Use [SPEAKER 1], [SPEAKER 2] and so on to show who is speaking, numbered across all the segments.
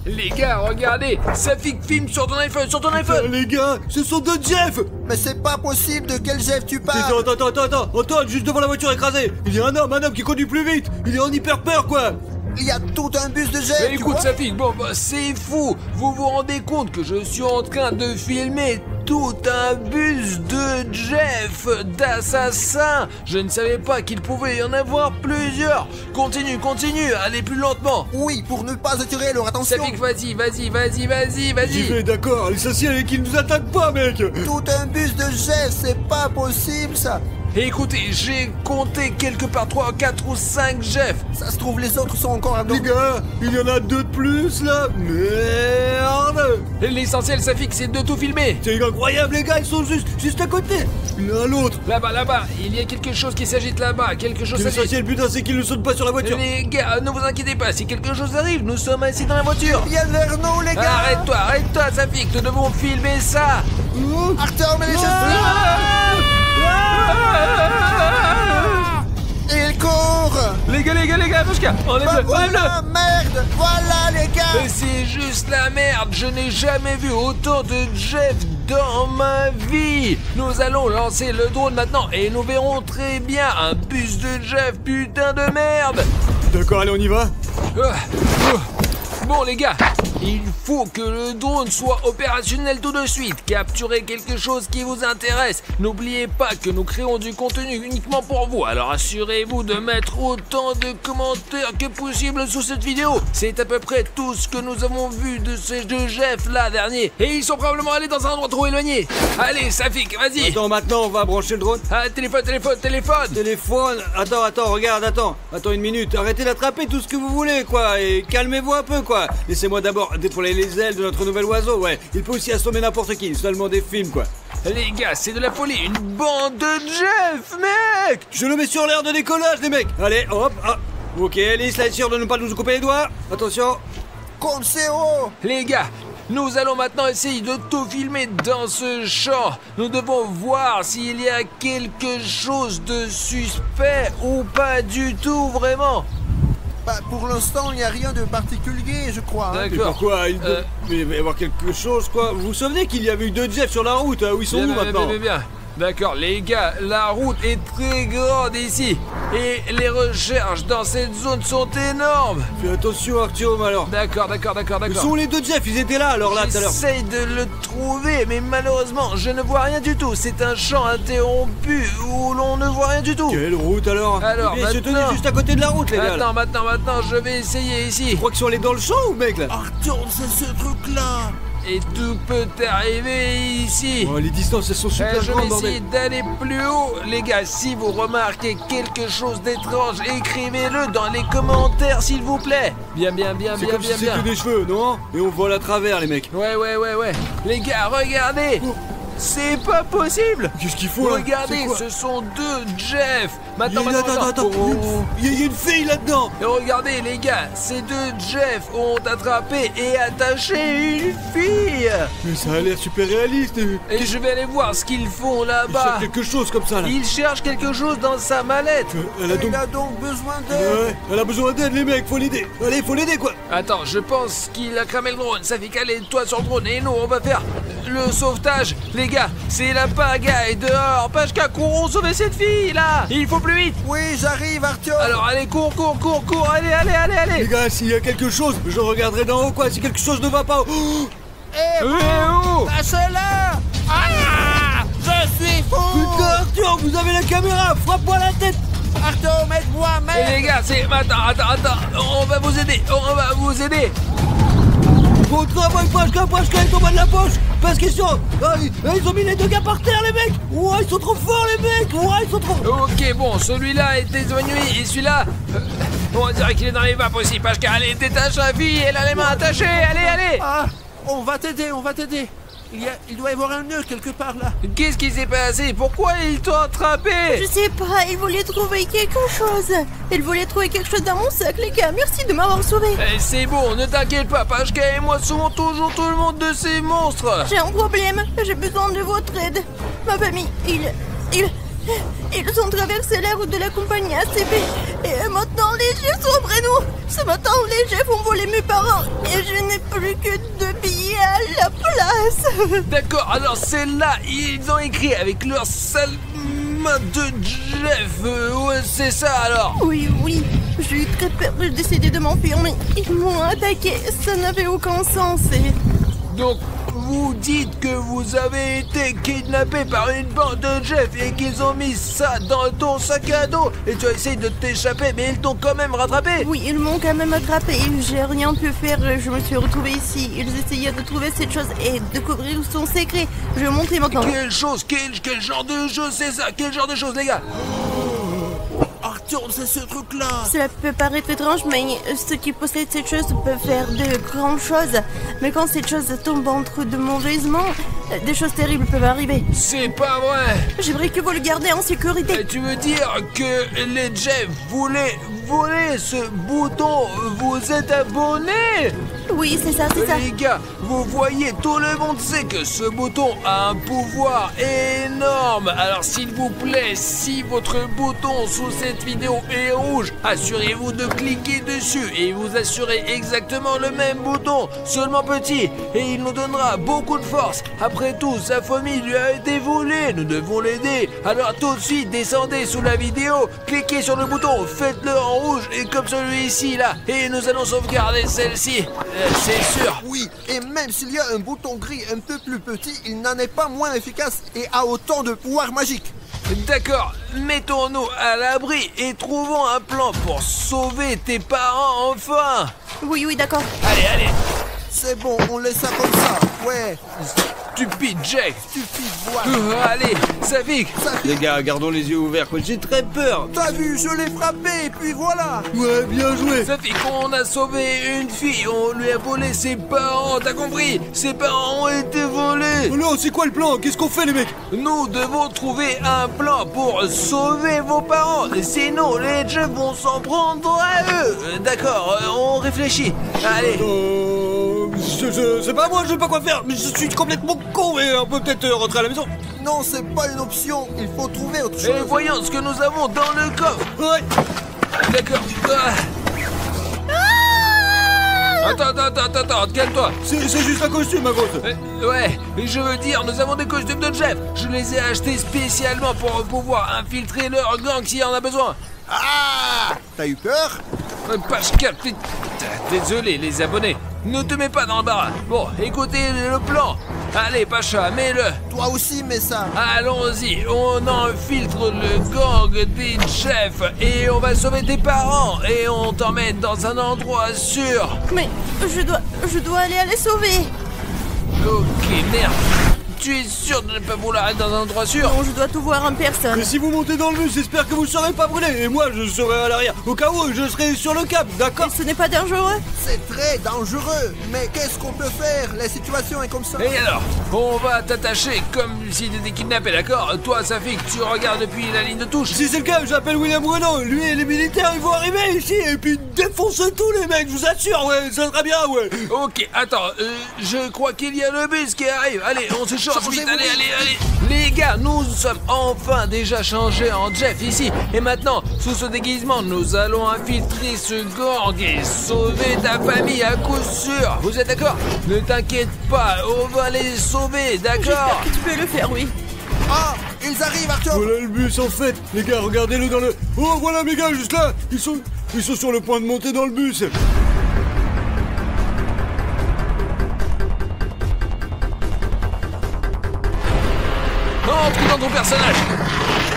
[SPEAKER 1] Les gars, regardez, Safik filme sur ton iPhone,
[SPEAKER 2] Les gars, ce sont deux Jeff.
[SPEAKER 3] Mais c'est pas possible, de quel Jeff tu parles?
[SPEAKER 2] Attends, Antoine, juste devant la voiture écrasée. Il y a un homme qui conduit plus vite. Il est en hyper peur, quoi.
[SPEAKER 3] Il y a tout un bus de Jeff,
[SPEAKER 1] Mais
[SPEAKER 3] tu
[SPEAKER 1] écoute
[SPEAKER 3] vois?
[SPEAKER 1] Safik, bon bah c'est fou. Vous vous rendez compte que je suis en train de filmer tout un bus de Jeff, d'assassins. Je ne savais pas qu'il pouvait y en avoir plusieurs. Continue, allez plus lentement.
[SPEAKER 3] Oui, pour ne pas attirer leur attention.
[SPEAKER 1] Safik, vas-y.
[SPEAKER 2] J'y vais, d'accord. L'essentiel est qu'ils nous attaquent pas, mec.
[SPEAKER 3] Tout un bus de Jeff, c'est pas possible ça.
[SPEAKER 1] Et écoutez, j'ai compté quelque part 3, 4 ou 5 Jeff.
[SPEAKER 3] Ça se trouve, les autres sont encore à
[SPEAKER 2] Les gars, il y en a deux de plus, là. Merde.
[SPEAKER 1] L'essentiel, Safik, c'est de tout filmer.
[SPEAKER 2] C'est incroyable, les gars, ils sont juste à côté. L'un à l'autre.
[SPEAKER 1] Là-bas, il y a quelque chose qui s'agite là-bas, quelque chose s'agite.
[SPEAKER 2] L'essentiel, putain, c'est qu'ils ne sautent pas sur la voiture.
[SPEAKER 1] Les gars, ne vous inquiétez pas, si quelque chose arrive, nous sommes assis dans la voiture.
[SPEAKER 3] Viens vers nous, les gars.
[SPEAKER 1] Arrête-toi, Safik, nous devons filmer ça.
[SPEAKER 3] Arthur, mais les choses. Il court.
[SPEAKER 1] Les gars, Pashka, enlève-le.
[SPEAKER 3] Voilà, merde. Voilà, les gars.
[SPEAKER 1] Mais c'est juste la merde, je n'ai jamais vu autant de Jeff dans ma vie. Nous allons lancer le drone maintenant et nous verrons très bien un bus de Jeff, putain de merde.
[SPEAKER 2] D'accord, allez, on y va.
[SPEAKER 1] Bon les gars, il faut que le drone soit opérationnel tout de suite. Capturez quelque chose qui vous intéresse. N'oubliez pas que nous créons du contenu uniquement pour vous. Alors assurez-vous de mettre autant de commentaires que possible sous cette vidéo. C'est à peu près tout ce que nous avons vu de ces deux Jeff là dernier. Et ils sont probablement allés dans un endroit trop éloigné. Allez Safik, vas-y.
[SPEAKER 2] Attends, maintenant on va brancher le drone.
[SPEAKER 1] Ah, téléphone.
[SPEAKER 2] Téléphone, attends, regarde, attends une minute, arrêtez d'attraper tout ce que vous voulez, quoi, et calmez-vous un peu, quoi. Laissez-moi d'abord déployer les ailes de notre nouvel oiseau, ouais. Il peut aussi assommer n'importe qui, seulement des films, quoi.
[SPEAKER 1] Les gars, c'est de la folie, une bande de Jeff, mec.
[SPEAKER 2] Je le mets sur l'air de décollage, les mecs. Allez, hop, ok, Alice, là, sûr de ne pas nous couper les doigts. Attention.
[SPEAKER 3] Comme c'est haut.
[SPEAKER 1] Les gars, nous allons maintenant essayer de tout filmer dans ce champ. Nous devons voir s'il y a quelque chose de suspect ou pas du tout, vraiment.
[SPEAKER 3] Bah, pour l'instant, il n'y a rien de particulier, je crois.
[SPEAKER 2] Mais pourquoi mais il va y avoir quelque chose, quoi. Vous vous souvenez qu'il y avait eu deux Jeff sur la route, où ils sont où maintenant?
[SPEAKER 1] Bien. D'accord, les gars, la route est très grande ici. Et les recherches dans cette zone sont énormes.
[SPEAKER 2] Fais attention, Artyom, alors.
[SPEAKER 1] D'accord.
[SPEAKER 2] Où sont les deux Jeff? Ils étaient là, alors, là, tout à l'heure.
[SPEAKER 1] J'essaye de le trouver, mais malheureusement, je ne vois rien du tout. C'est un champ interrompu où l'on ne voit rien du tout.
[SPEAKER 2] Quelle route, alors?
[SPEAKER 1] Alors,
[SPEAKER 2] se tenait juste à côté de la route, les gars.
[SPEAKER 1] Maintenant, je vais essayer ici.
[SPEAKER 2] Tu crois qu'ils sont allés dans le champ, ou mec, là?
[SPEAKER 3] Arthur, c'est ce truc-là.
[SPEAKER 1] Et tout peut arriver ici.
[SPEAKER 2] Oh, les distances, elles sont super
[SPEAKER 1] je
[SPEAKER 2] grandes,
[SPEAKER 1] vais
[SPEAKER 2] bordel.
[SPEAKER 1] essayer d'aller plus haut. Les gars, si vous remarquez quelque chose d'étrange, écrivez-le dans les commentaires, s'il vous plaît. Bien.
[SPEAKER 2] C'est comme si c'était des cheveux, non? Et on vole à travers, les mecs.
[SPEAKER 1] Ouais. Les gars, regardez. C'est pas possible.
[SPEAKER 2] Qu'est-ce qu'il faut, là?
[SPEAKER 1] Regardez, ce sont deux Jeff. Maintenant.
[SPEAKER 2] Attends. Il y a une fille là-dedans.
[SPEAKER 1] Et regardez les gars, ces deux Jeff ont attrapé et attaché une fille.
[SPEAKER 2] Mais ça a l'air super réaliste.
[SPEAKER 1] Et je vais aller voir ce qu'ils font
[SPEAKER 2] Il
[SPEAKER 1] là-bas.
[SPEAKER 2] cherche quelque chose comme ça, là.
[SPEAKER 1] Il cherche quelque chose dans sa mallette.
[SPEAKER 3] Il a donc besoin d'aide.
[SPEAKER 2] Ouais, elle a besoin d'aide, les mecs, faut l'aider. Allez, faut l'aider, quoi.
[SPEAKER 1] Attends, je pense qu'il a cramé le drone. Ça fait qu'aller toi sur le drone et nous on va faire le sauvetage. Les gars, c'est la pagaille dehors. Pashka, courons sauver cette fille là. Il faut plus vite.
[SPEAKER 3] Oui, j'arrive, Arthur.
[SPEAKER 1] Alors allez, cours.
[SPEAKER 2] Les gars, s'il y a quelque chose, je regarderai d'en haut, quoi. Si quelque chose ne va pas. Oh,
[SPEAKER 3] Lâchez-la. Je suis fou.
[SPEAKER 2] putain, Arthur, vous avez la caméra. Frappe-moi la tête.
[SPEAKER 3] Arthur, aide-moi, merde.
[SPEAKER 1] Et les gars, Attends. On va vous aider.
[SPEAKER 2] Bon travail, Pashka est en bas de la poche. Parce qu'ils sont... ils ont mis les deux gars par terre, les mecs. Ouais, ils sont trop forts, les mecs. Ouais, ils sont trop...
[SPEAKER 1] Ok, bon, celui-là est éloigné et celui-là... on dirait qu'il est dans les vapes aussi, Pashka. Allez, détache la fille, elle a les mains attachées. Allez.
[SPEAKER 3] Ah, on va t'aider. Il doit y avoir un nœud quelque part là.
[SPEAKER 1] Qu'est-ce qui s'est passé? Pourquoi ils t'ont attrapé?
[SPEAKER 4] Je sais pas, il voulait trouver quelque chose. Il voulait trouver quelque chose dans mon sac, les gars. Merci de m'avoir sauvé.
[SPEAKER 1] C'est bon, ne t'inquiète pas, Pashka et moi sauvons toujours tout le monde de ces monstres.
[SPEAKER 4] J'ai un problème. J'ai besoin de votre aide. Ma famille, ils ont traversé la route de la compagnie ACP. Et maintenant, les Jefs sont après nous. Ce matin, les Jefs ont volé mes parents. Et je n'ai plus plus.
[SPEAKER 1] D'accord, alors c'est là, ils ont écrit avec leur sale main de Jeff. Ouais, c'est ça alors.
[SPEAKER 4] Oui, j'ai eu très peur, j'ai décidé de m'enfuir, mais ils m'ont attaqué, ça n'avait aucun sens et...
[SPEAKER 1] Donc, vous dites que vous avez été kidnappé par une bande de Jeff et qu'ils ont mis ça dans ton sac à dos et tu as essayé de t'échapper mais ils t'ont quand même rattrapé.
[SPEAKER 4] Oui, ils m'ont quand même attrapé, j'ai rien pu faire, je me suis retrouvée ici. Ils essayaient de trouver cette chose et découvrir son secret. Je vais montrer maintenant.
[SPEAKER 1] Quelle chose, quel genre de chose c'est ça? Quel genre de chose les gars?
[SPEAKER 3] Arthur, c'est ce truc-là.
[SPEAKER 4] Cela peut paraître étrange, mais ceux qui possèdent cette chose peuvent faire de grandes choses. Mais quand cette chose tombe entre de mauvaises mains, des choses terribles peuvent arriver.
[SPEAKER 1] C'est pas vrai.
[SPEAKER 4] J'aimerais que vous le gardez en sécurité.
[SPEAKER 1] Et tu veux dire que les Jeff voulaient voler ce bouton? Vous êtes abonnés?
[SPEAKER 4] Oui, c'est ça.
[SPEAKER 1] Les gars, vous voyez, tout le monde sait que ce bouton a un pouvoir énorme. Alors s'il vous plaît, si votre bouton sous cette vidéo est rouge, assurez-vous de cliquer dessus et vous assurez exactement le même bouton, seulement petit, et il nous donnera beaucoup de force. Après tout, sa famille lui a été volée, nous devons l'aider. Alors tout de suite, descendez sous la vidéo, cliquez sur le bouton, faites-le en rouge et comme celui-ci là, et nous allons sauvegarder celle-ci. C'est sûr.
[SPEAKER 5] Oui, et même s'il y a un bouton gris un peu plus petit, il n'en est pas moins efficace et a autant de pouvoir magique.
[SPEAKER 1] D'accord, mettons-nous à l'abri et trouvons un plan pour sauver tes parents enfin.
[SPEAKER 4] Oui, d'accord.
[SPEAKER 1] Allez.
[SPEAKER 5] C'est bon, on laisse ça comme ça, ouais.
[SPEAKER 1] Stupide Jack.
[SPEAKER 5] Stupide voix.
[SPEAKER 1] Allez, Safik.
[SPEAKER 2] Les gars, gardons les yeux ouverts, quoi. J'ai très peur.
[SPEAKER 5] T'as vu, je l'ai frappé et puis voilà.
[SPEAKER 2] Ouais, bien joué.
[SPEAKER 1] Safik, on a sauvé une fille, on lui a volé ses parents, t'as compris? Ses parents ont été volés.
[SPEAKER 2] Oh non, c'est quoi le plan? Qu'est-ce qu'on fait, les mecs?
[SPEAKER 1] Nous devons trouver un plan pour sauver vos parents, sinon les Jeff vont s'en prendre à eux. D'accord, on réfléchit. Allez.
[SPEAKER 2] C'est pas moi, je sais pas quoi faire, mais je suis complètement con et on peut peut-être rentrer à la maison.
[SPEAKER 5] Non, c'est pas une option, il faut trouver autre chose.
[SPEAKER 1] Et voyons ce que nous avons dans le coffre.
[SPEAKER 2] Ouais.
[SPEAKER 1] D'accord. Attends, calme-toi.
[SPEAKER 2] C'est juste un costume, ma grosse.
[SPEAKER 1] Ouais, je veux dire, nous avons des costumes de Jeff. Je les ai achetés spécialement pour pouvoir infiltrer leur gang s'il y en a besoin.
[SPEAKER 5] Ah, t'as eu peur?
[SPEAKER 1] Pascal, désolé les abonnés. Ne te mets pas dans le barat. Bon, écoutez le plan. Allez, Pacha, mets-le.
[SPEAKER 5] Toi aussi, mets ça.
[SPEAKER 1] Allons-y, on infiltre le gang des Jeff et on va sauver tes parents et on t'emmène dans un endroit sûr.
[SPEAKER 4] Mais je dois aller les sauver.
[SPEAKER 1] Ok, merde. Tu es sûr de ne pas vouloir être dans un endroit sûr?
[SPEAKER 4] Non, je dois tout voir en personne.
[SPEAKER 2] Mais si vous montez dans le bus, j'espère que vous ne serez pas brûlés. Et moi, je serai à l'arrière. Au cas où, je serai sur le cap, d'accord?
[SPEAKER 4] Et ce n'est pas dangereux?
[SPEAKER 5] C'est très dangereux. Mais qu'est-ce qu'on peut faire? La situation est comme ça.
[SPEAKER 1] Et alors, on va t'attacher comme si t'étais kidnappé, d'accord? Toi, Safik, tu regardes depuis la ligne de touche.
[SPEAKER 2] Si c'est le cas, j'appelle William Renault. Lui et les militaires, ils vont arriver ici et puis défoncer tous les mecs, je vous assure, ouais, ça sera bien, ouais.
[SPEAKER 1] Ok, attends, je crois qu'il y a le bus qui arrive. Allez, on se change vite, allez. Les gars, nous sommes enfin déjà changés en Jeff ici. Et maintenant, sous ce déguisement, nous allons infiltrer ce gang et sauver ta famille à coup sûr. Vous êtes d'accord? Ne t'inquiète pas, on va les sauver, d'accord?
[SPEAKER 4] J'espère que tu peux le faire, oui.
[SPEAKER 5] Ah, ils arrivent, Arthur.
[SPEAKER 2] Voilà le bus en fait, les gars, regardez-le dans le... Oh, voilà mes gars, juste là. Ils sont sur le point de monter dans le bus.
[SPEAKER 1] Entre dans ton personnage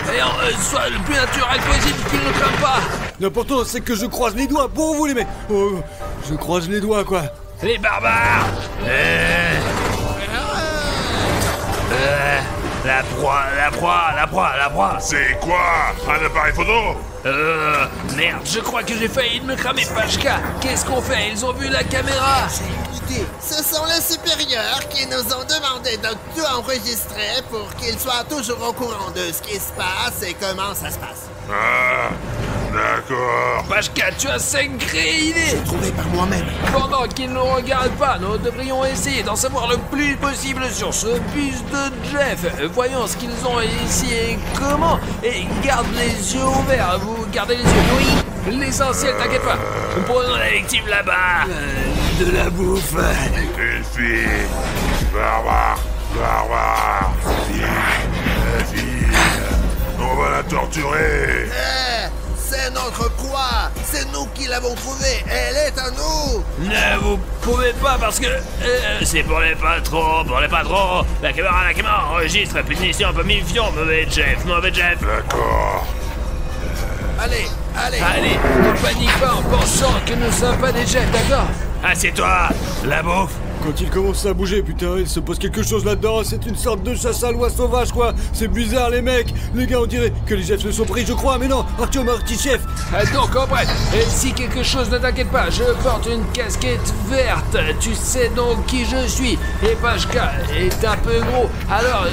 [SPEAKER 1] et sois le plus naturel possible, qu'il ne crame pas.
[SPEAKER 2] L'important c'est que je croise les doigts pour vous les mecs. Oh, je croise les doigts quoi.
[SPEAKER 1] Les barbares. La proie.
[SPEAKER 6] C'est quoi? Un appareil photo?
[SPEAKER 1] Merde, je crois que j'ai failli me cramer, Pachka. Qu'est-ce qu'on fait? Ils ont vu la caméra.
[SPEAKER 5] J'ai une idée. Ce sont les supérieurs qui nous ont demandé de tout enregistrer pour qu'ils soient toujours au courant de ce qui se passe et comment ça se passe.
[SPEAKER 6] Ah, d'accord.
[SPEAKER 1] Pachka, tu as sacrée idée.
[SPEAKER 5] Trouvé par moi-même.
[SPEAKER 1] Pendant qu'ils ne nous regardent pas, nous devrions essayer d'en savoir le plus possible sur ce bus de Jeff. Voyons ce qu'ils ont ici et comment. Et garde les yeux ouverts. Vous gardez les yeux. Oui. L'essentiel, t'inquiète pas. Prenons la victime là-bas.
[SPEAKER 2] de la bouffe.
[SPEAKER 6] Une fille. Barbare. La fille. On va la torturer.
[SPEAKER 5] C'est notre proie. C'est nous qui l'avons trouvée. Elle est à nous.
[SPEAKER 1] Ne vous pouvez pas parce que... c'est pour les patrons. La caméra enregistre. Punition, punition. Mauvais Jeff.
[SPEAKER 6] D'accord.
[SPEAKER 5] Allez.
[SPEAKER 1] Allez, ne panique pas en pensant que nous sommes pas des Jeffs, d'accord? Assieds-toi, la bouffe.
[SPEAKER 2] Quand il commence à bouger, putain, il se passe quelque chose là-dedans. C'est une sorte de chasse à l'oie sauvage, quoi. C'est bizarre, les mecs. Les gars, on dirait que les Jeffs se sont pris, je crois. Mais non, Artyom, Artichef.
[SPEAKER 1] Donc, en bref, si quelque chose ne t'inquiète pas, je porte une casquette verte. Tu sais donc qui je suis. Et Pashka est un peu gros. Alors,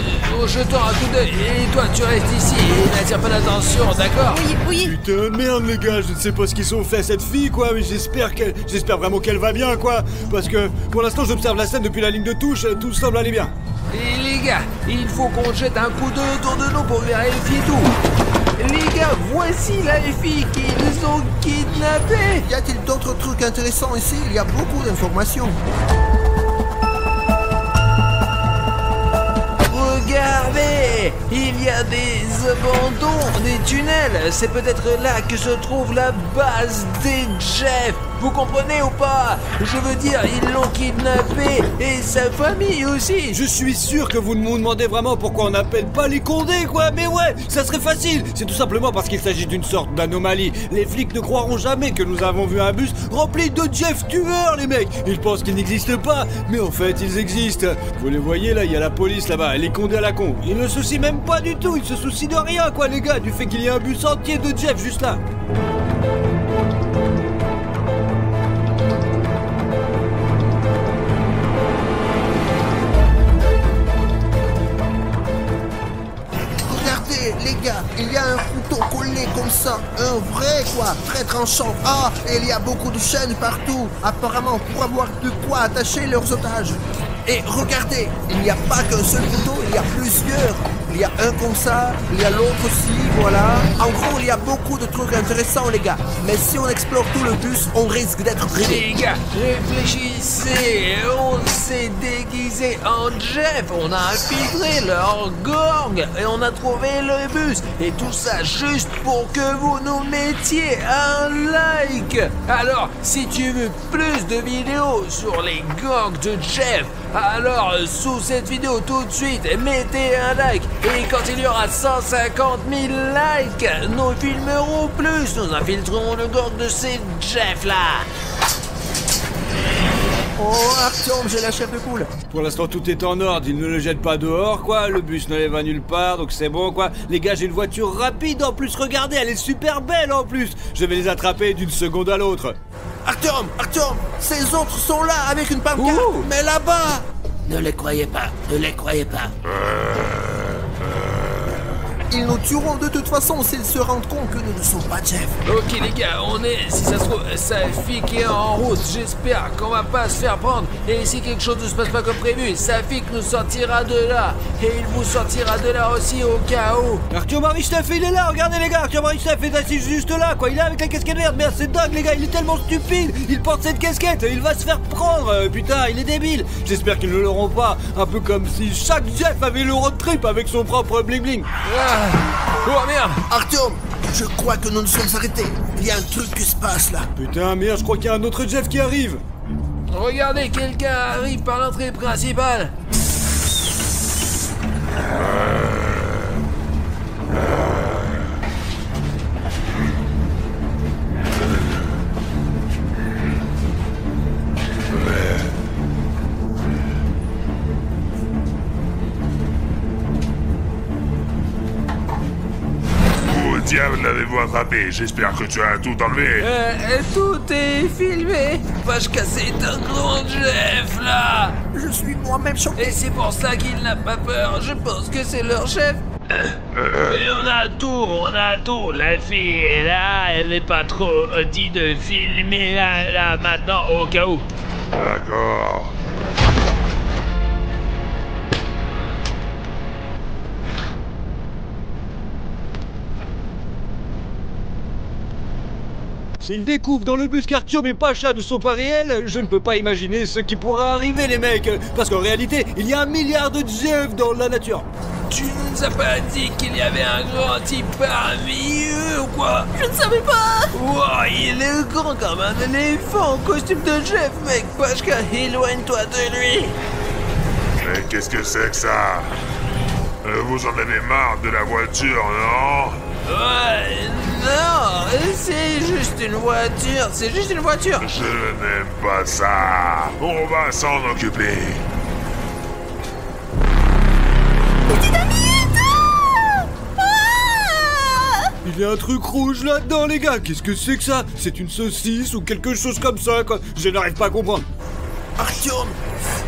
[SPEAKER 1] jetons un coup d'œil. Et toi, tu restes ici et n'attire pas d'attention, d'accord?
[SPEAKER 4] Oui.
[SPEAKER 2] Putain, merde, les gars, je ne sais pas ce qu'ils sont fait à cette fille, quoi. Mais j'espère vraiment qu'elle va bien, quoi. Parce que, pour l'instant, j'observe la scène depuis la ligne de touche. Tout semble aller bien.
[SPEAKER 1] Et les gars, il faut qu'on jette un coup d'œil autour de nous pour vérifier tout. Les gars, voici la fille qui nous ont kidnappés.
[SPEAKER 5] Y a-t-il d'autres trucs intéressants ici? Il y a beaucoup d'informations.
[SPEAKER 1] Regardez, il y a des abandons, des tunnels. C'est peut-être là que se trouve la base des Jeffs. Vous comprenez ou pas? Je veux dire, ils l'ont kidnappé et sa famille aussi.
[SPEAKER 2] Je suis sûr que vous nous demandez vraiment pourquoi on n'appelle pas les Condés, quoi. Mais ouais, ça serait facile. C'est tout simplement parce qu'il s'agit d'une sorte d'anomalie. Les flics ne croiront jamais que nous avons vu un bus rempli de Jeff tueurs, les mecs. Ils pensent qu'ils n'existent pas, mais en fait, ils existent. Vous les voyez, là, il y a la police là-bas, les Condés à la con. Ils ne se soucient même pas du tout. Ils se soucient de rien, quoi, les gars, du fait qu'il y ait un bus entier de Jeff juste là.
[SPEAKER 5] Les gars, il y a un couteau collé comme ça, un vrai quoi, très tranchant. Ah, et il y a beaucoup de chaînes partout, apparemment pour avoir de quoi attacher leurs otages. Et regardez, il n'y a pas qu'un seul couteau, il y a plusieurs. Il y a un comme ça, il y a l'autre aussi, voilà. En gros, il y a beaucoup de trucs intéressants, les gars. Mais si on explore tout le bus, on risque d'être grillé.
[SPEAKER 1] Les gars, réfléchissez. On s'est déguisé en Jeff. On a infiltré leur gang et on a trouvé le bus. Et tout ça juste pour que vous nous mettiez un like. Alors, si tu veux plus de vidéos sur les gangs de Jeff, alors sous cette vidéo tout de suite, mettez un like. Et quand il y aura 150 000 likes, nous filmerons plus. Nous infiltrerons le gang de ces Jeff là.
[SPEAKER 5] Oh, Artyom, j'ai la chair de poule.
[SPEAKER 2] Pour l'instant, tout est en ordre. Ils ne le jettent pas dehors, quoi. Le bus ne les va nulle part, donc c'est bon, quoi. Les gars, j'ai une voiture rapide en plus. Regardez, elle est super belle en plus. Je vais les attraper d'une seconde à l'autre.
[SPEAKER 5] Artyom, ces autres sont là avec une pancarte. Mais là-bas.
[SPEAKER 3] Ne les croyez pas.
[SPEAKER 5] Ils nous tueront de toute façon s'ils se rendent compte que nous ne sommes pas Jeff.
[SPEAKER 1] Ok les gars, on est, si ça se trouve, sa fille qui est en route. J'espère qu'on va pas se faire prendre. Et si quelque chose ne se passe pas comme prévu, sa fille nous sortira de là. Et il vous sortira de là aussi au cas où.
[SPEAKER 2] Artyom Aristev, il est là, regardez les gars. Artyom Aristev est assis juste là, quoi. Il est avec la casquette verte. Merde, c'est dingue les gars, il est tellement stupide. Il porte cette casquette, il va se faire prendre. Putain, il est débile. J'espère qu'ils ne l'auront pas. Un peu comme si chaque Jeff avait le road trip avec son propre bling bling.
[SPEAKER 1] Oh merde.
[SPEAKER 5] Artyom, je crois que nous nous sommes arrêtés. Il y a un truc qui se passe là.
[SPEAKER 2] Putain, merde, je crois qu'il y a un autre Jeff qui arrive.
[SPEAKER 1] Regardez, quelqu'un arrive par l'entrée principale.
[SPEAKER 6] Diable l'avez-vous attrapé? J'espère que tu as tout enlevé.
[SPEAKER 1] Tout est filmé. Pashka, c'est un grand chef là.
[SPEAKER 5] Je suis moi-même choqué.
[SPEAKER 1] Et c'est pour ça qu'il n'a pas peur. Je pense que c'est leur chef. Et on a tout. La fille est là. Elle n'est pas trop dit de filmer là maintenant au cas où.
[SPEAKER 6] D'accord.
[SPEAKER 2] S'ils découvrent dans le bus qu'Artyom et Pacha ne sont pas réels, je ne peux pas imaginer ce qui pourra arriver, les mecs. Parce qu'en réalité, il y a 1 milliard de Jeff dans la nature.
[SPEAKER 1] Tu nous as pas dit qu'il y avait un grand type parmi eux ou quoi?
[SPEAKER 4] Je ne savais pas.
[SPEAKER 1] Wow, il est grand comme un éléphant en costume de Jeff, mec. Pachka, éloigne-toi de lui.
[SPEAKER 6] Mais qu'est-ce que c'est que ça? Vous en avez marre de la voiture, non?
[SPEAKER 1] Ouais, non, c'est juste une voiture, c'est juste une voiture.
[SPEAKER 6] Je n'aime pas ça. On va s'en occuper.
[SPEAKER 2] Il y a un truc rouge là-dedans, les gars. Qu'est-ce que c'est que ça? C'est une saucisse ou quelque chose comme ça, quoi. Je n'arrive pas à comprendre.
[SPEAKER 5] Artyom,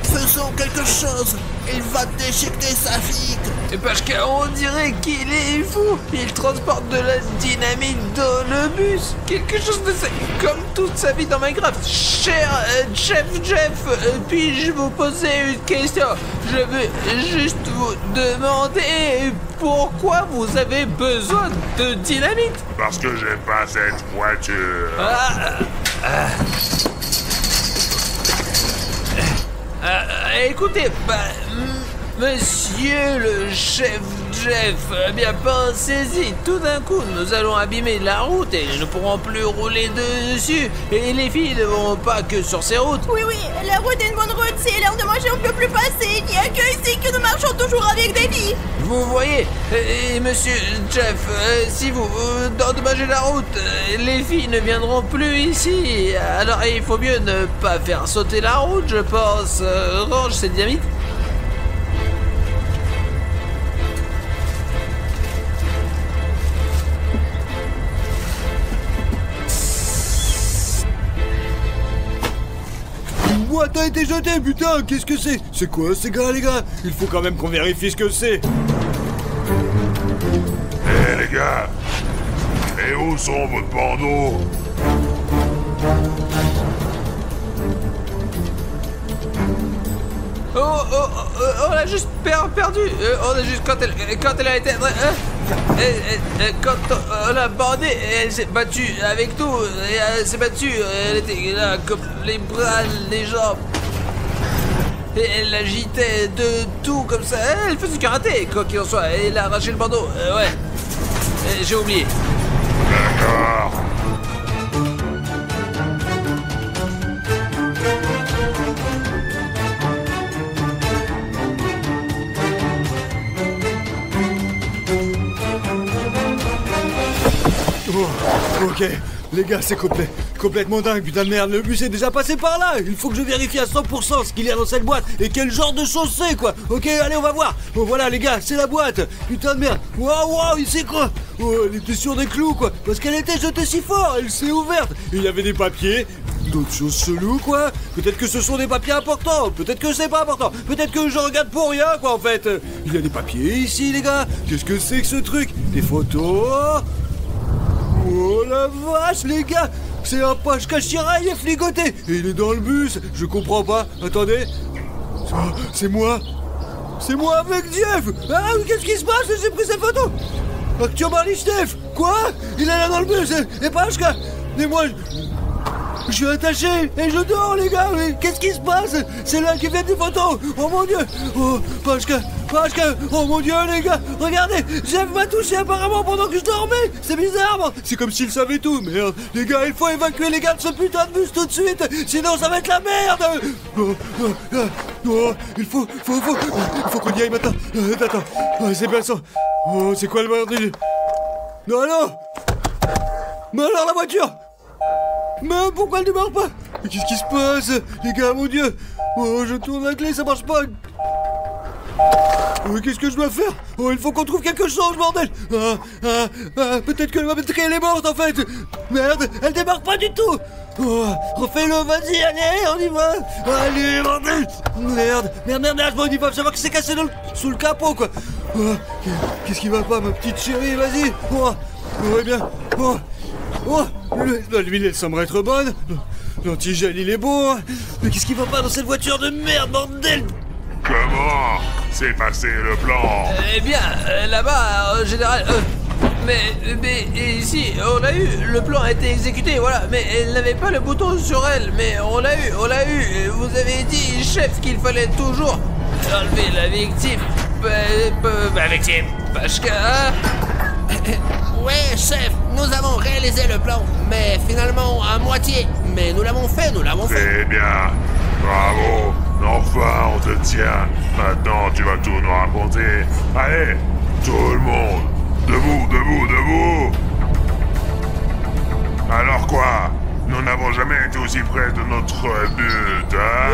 [SPEAKER 5] faisons quelque chose. Il va déchiqueter sa fille.
[SPEAKER 1] Et Pachka, on dirait qu'il est fou. Il transporte de la dynamite dans le bus. Quelque chose de ça, comme toute sa vie dans Minecraft. Cher Jeff, puis-je vous poser une question? Je veux juste vous demander pourquoi vous avez besoin de dynamite?
[SPEAKER 6] Parce que j'aime pas cette voiture.
[SPEAKER 1] Écoutez, monsieur le chef Jeff, bien pensez-y, tout d'un coup nous allons abîmer la route et nous ne pourrons plus rouler dessus. Et les filles ne vont pas que sur ces routes.
[SPEAKER 4] Oui, la route est une bonne route, c'est l'heure de manger, on ne peut plus passer. Il n'y a que ici que nous marchons toujours avec des filles.
[SPEAKER 1] Vous voyez, et monsieur Jeff, si vous endommagez la route, les filles ne viendront plus ici. Alors il faut mieux ne pas faire sauter la route, je pense. Range cette dynamite.
[SPEAKER 2] Une boîte a été jetée, putain. Qu'est-ce que c'est? C'est quoi ces gars, les gars? Il faut quand même qu'on vérifie ce que c'est.
[SPEAKER 6] Eh les gars, et où sont vos bandeaux?
[SPEAKER 1] On l'a juste perdu. On a juste quand elle a été quand on l'a bandée, elle s'est battue avec nous. Et elle s'est battue. Elle était là comme les bras, les jambes. Et elle agitait de tout comme ça. Elle faisait du karaté, quoi qu'il en soit. Et elle a arraché le bandeau. Ouais. J'ai oublié.
[SPEAKER 6] D'accord.
[SPEAKER 2] Ok, les gars, c'est complètement dingue, putain de merde. Le bus est déjà passé par là. Il faut que je vérifie à 100% ce qu'il y a dans cette boîte et quel genre de chose c'est, quoi. Ok, allez, on va voir. Bon, voilà, les gars, c'est la boîte. Putain de merde. Waouh, il sait quoi? Oh, elle était sur des clous, quoi. Parce qu'elle était jetée si fort, elle s'est ouverte. Et il y avait des papiers, d'autres choses cheloues, quoi. Peut-être que ce sont des papiers importants. Peut-être que c'est pas important. Peut-être que je regarde pour rien, quoi, en fait. Il y a des papiers ici, les gars. Qu'est-ce que c'est que ce truc? Des photos. Oh la vache, les gars! C'est un Pachka Chira, il est fligoté! Et il est dans le bus! Je comprends pas! Attendez! C'est moi! C'est moi avec Jeff! Ah, qu'est-ce qui se passe? J'ai pris ces photos! Artyom Alistev! Quoi? Il est là dans le bus! Et Pachka! Et moi, je suis attaché et je dors, les gars! Mais qu'est-ce qui se passe? C'est là qui fait des photos! Oh mon dieu! Oh, Pachka! Oh mon dieu, les gars! Regardez! Jeff m'a touché apparemment pendant que je dormais! C'est bizarre, man. C'est comme s'il savait tout! Merde! Les gars, il faut évacuer les gars de ce putain de bus tout de suite! Sinon, ça va être la merde! Il faut qu'on y aille maintenant! Attends! Oh, c'est bien ça! Oh, c'est quoi le bordel? Non! Mais alors la voiture? Mais pourquoi elle démarre pas? Mais qu'est-ce qui se passe? Les gars, mon dieu! Oh, je tourne la clé, ça marche pas! Oh, qu'est-ce que je dois faire? Oh, il faut qu'on trouve quelque chose, bordel! Peut-être que ma batterie elle est morte en fait! Merde, elle démarre pas du tout! Oh, refais-le, vas-y, allez, on y va! Allez, bordel! Merde, bon, ils peuvent savoir que c'est cassé sous le capot, quoi! Oh, qu'est-ce qui va pas, ma petite chérie, vas-y! Oh, bien! L'huile, elle semble être bonne! L'antigel, il est bon! Mais qu'est-ce qui va pas dans cette voiture de merde, bordel?
[SPEAKER 6] Comment s'est passé le plan?
[SPEAKER 1] Eh bien, là-bas, en général... Mais ici, on l'a eu, le plan a été exécuté, voilà, mais elle n'avait pas le bouton sur elle, mais on l'a eu, vous avez dit, chef, qu'il fallait toujours enlever la victime, Pachka.
[SPEAKER 5] Ouais, chef, nous avons réalisé le plan, mais finalement à moitié. Mais nous l'avons fait.
[SPEAKER 6] C'est bien. Bravo. Enfin, on te tient. Maintenant, tu vas tout nous raconter. Allez, tout le monde. Debout. Alors quoi? Nous n'avons jamais été aussi près de notre but, hein?